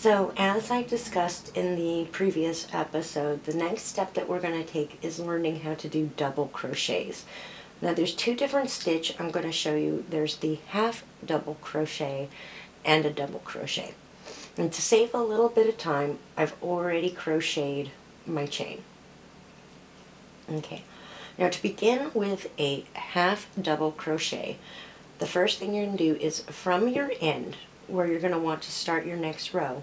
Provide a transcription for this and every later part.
So as I discussed in the previous episode, the next step that we're going to take is learning how to do double crochets. Now there's two different stitch I'm going to show you. There's the half double crochet and a double crochet. And to save a little bit of time, I've already crocheted my chain. Okay, now to begin with a half double crochet, the first thing you're going to do is from your end, where you're going to want to start your next row,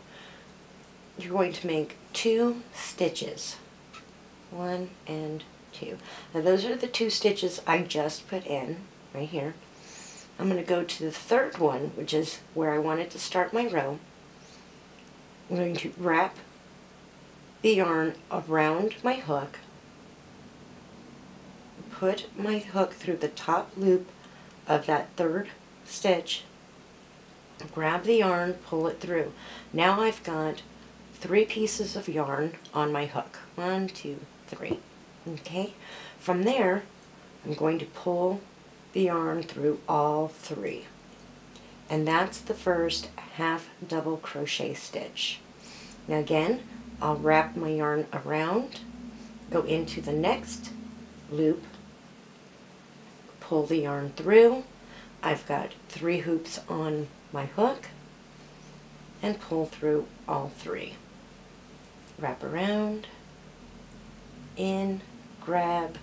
you're going to make 2 stitches. 1 and 2. Now those are the 2 stitches I just put in, right here. I'm going to go to the third one, which is where I wanted to start my row. I'm going to wrap the yarn around my hook, put my hook through the top loop of that third stitch, grab the yarn, pull it through. Now I've got 3 pieces of yarn on my hook. 1, 2, 3. Okay? From there, I'm going to pull the yarn through all 3. And that's the first half double crochet stitch. Now again, I'll wrap my yarn around, go into the next loop, pull the yarn through. I've got 3 hoops on my hook, and pull through all 3. Wrap around, in, grab,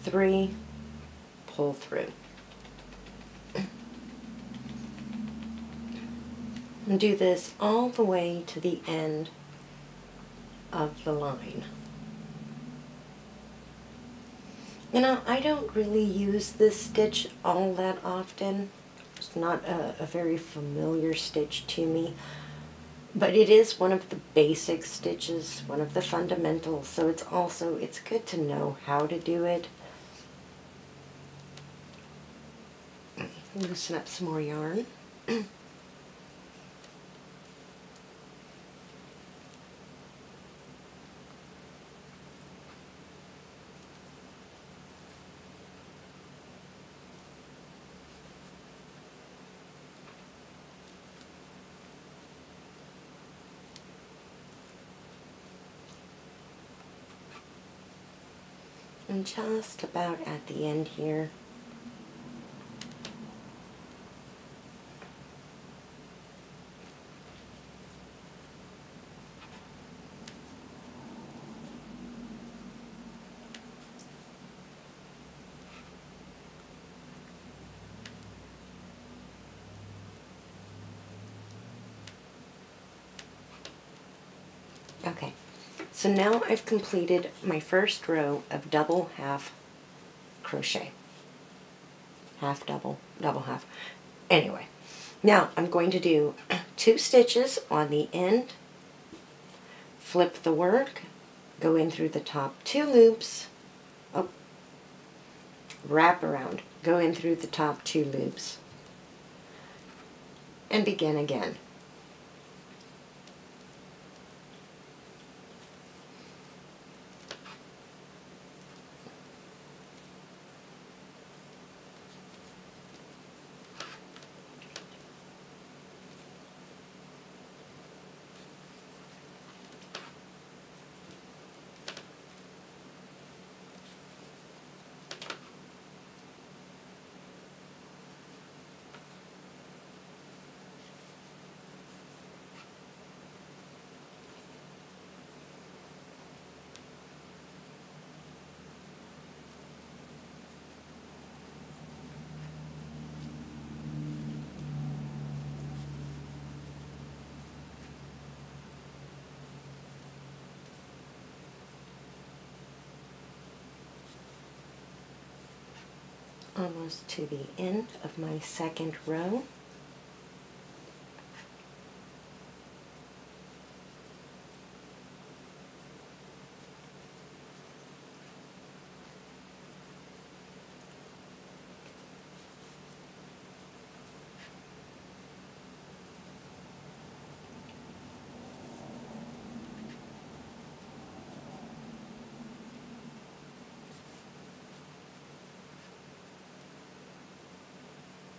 3, pull through. And do this all the way to the end of the line. You know, I don't really use this stitch all that often. It's not a very familiar stitch to me, but it is one of the basic stitches, one of the fundamentals, so it's good to know how to do it. Loosen up some more yarn. And just about at the end here, okay. So now I've completed my first row of double half crochet. Half double, double half. Anyway, now I'm going to do 2 stitches on the end, flip the work, go in through the top 2 loops, wrap around, go in through the top 2 loops, and begin again. Almost to the end of my second row.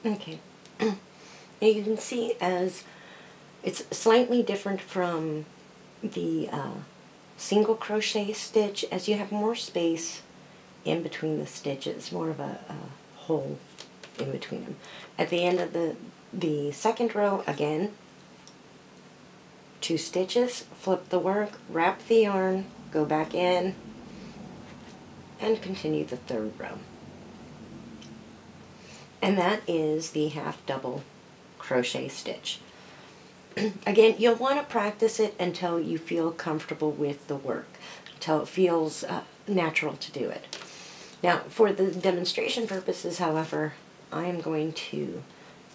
Okay, now you can see as It's slightly different from the single crochet stitch, as you have more space in between the stitches, more of a hole in between them. At the end of the second row, again, 2 stitches, flip the work, wrap the yarn, go back in, and continue the third row. And that is the half double crochet stitch. Again, you'll want to practice it until you feel comfortable with the work, until it feels natural to do it. Now, for the demonstration purposes, however, I am going to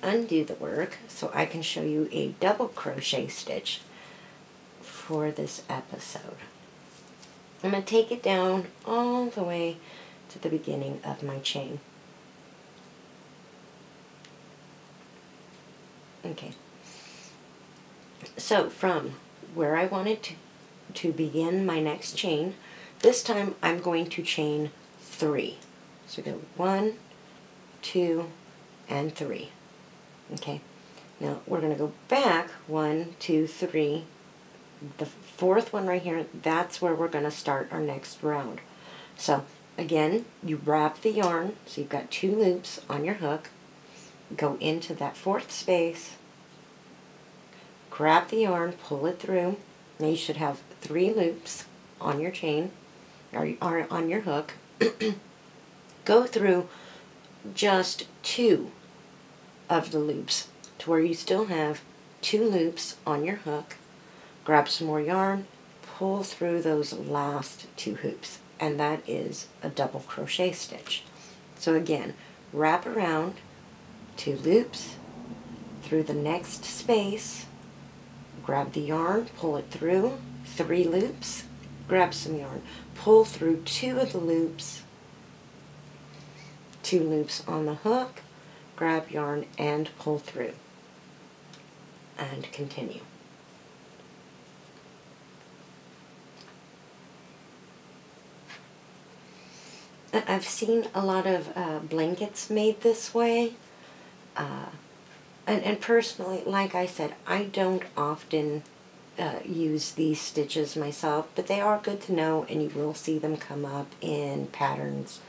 undo the work so I can show you a double crochet stitch for this episode. I'm going to take it down all the way to the beginning of my chain. Okay. So from where I wanted to begin my next chain, this time I'm going to chain 3. So go 1, 2, and 3. Okay. Now we're going to go back 1, 2, 3. The fourth one right here, that's where we're going to start our next round. So again, you wrap the yarn, so you've got 2 loops on your hook, go into that 4th space, grab the yarn, pull it through. Now you should have 3 loops on your chain, or on your hook. Go through just 2 of the loops to where you still have 2 loops on your hook. Grab some more yarn, pull through those last 2 hoops, and that is a double crochet stitch. So again, wrap around, 2 loops, through the next space, grab the yarn, pull it through, 3 loops, grab some yarn, pull through 2 of the loops, 2 loops on the hook, grab yarn and pull through, and continue. I've seen a lot of blankets made this way, and personally, like I said, I don't often use these stitches myself, but they are good to know, and you will see them come up in patterns.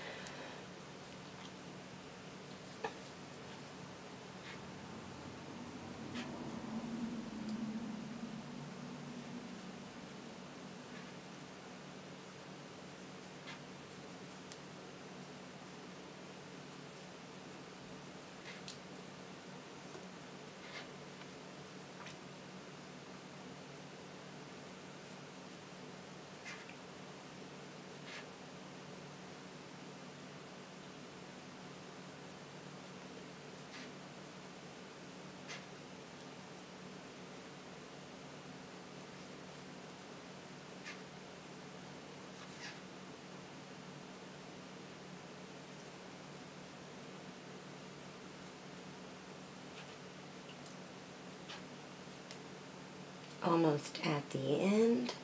Almost at the end.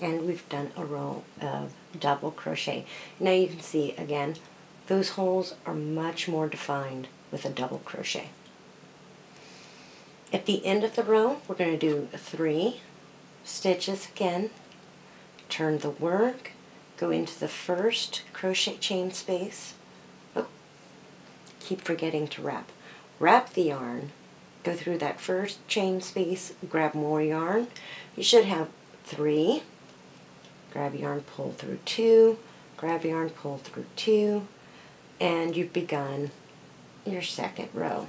And we've done a row of double crochet. Now you can see again, those holes are much more defined with a double crochet. At the end of the row, we're going to do 3 stitches again. Turn the work, go into the first crochet chain space. Oh, keep forgetting to wrap. Wrap the yarn, go through that first chain space, grab more yarn. You should have 3. Grab yarn, pull through 2, grab yarn, pull through 2, and you've begun your second row.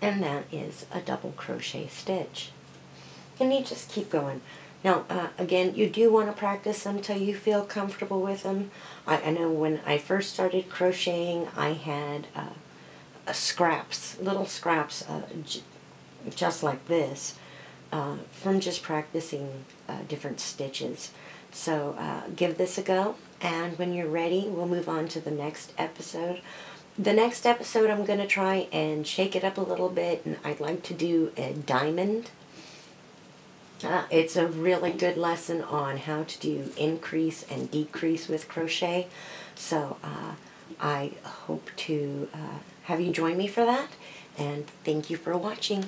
And that is a double crochet stitch. And you just keep going. Now, again, you do want to practice them until you feel comfortable with them. I know when I first started crocheting, I had scraps, little scraps, just like this, from just practicing different stitches. So give this a go, and when you're ready, we'll move on to the next episode. The next episode I'm going to try and shake it up a little bit, and I'd like to do a diamond. It's a really good lesson on how to do increase and decrease with crochet. So I hope to have you join me for that, and thank you for watching.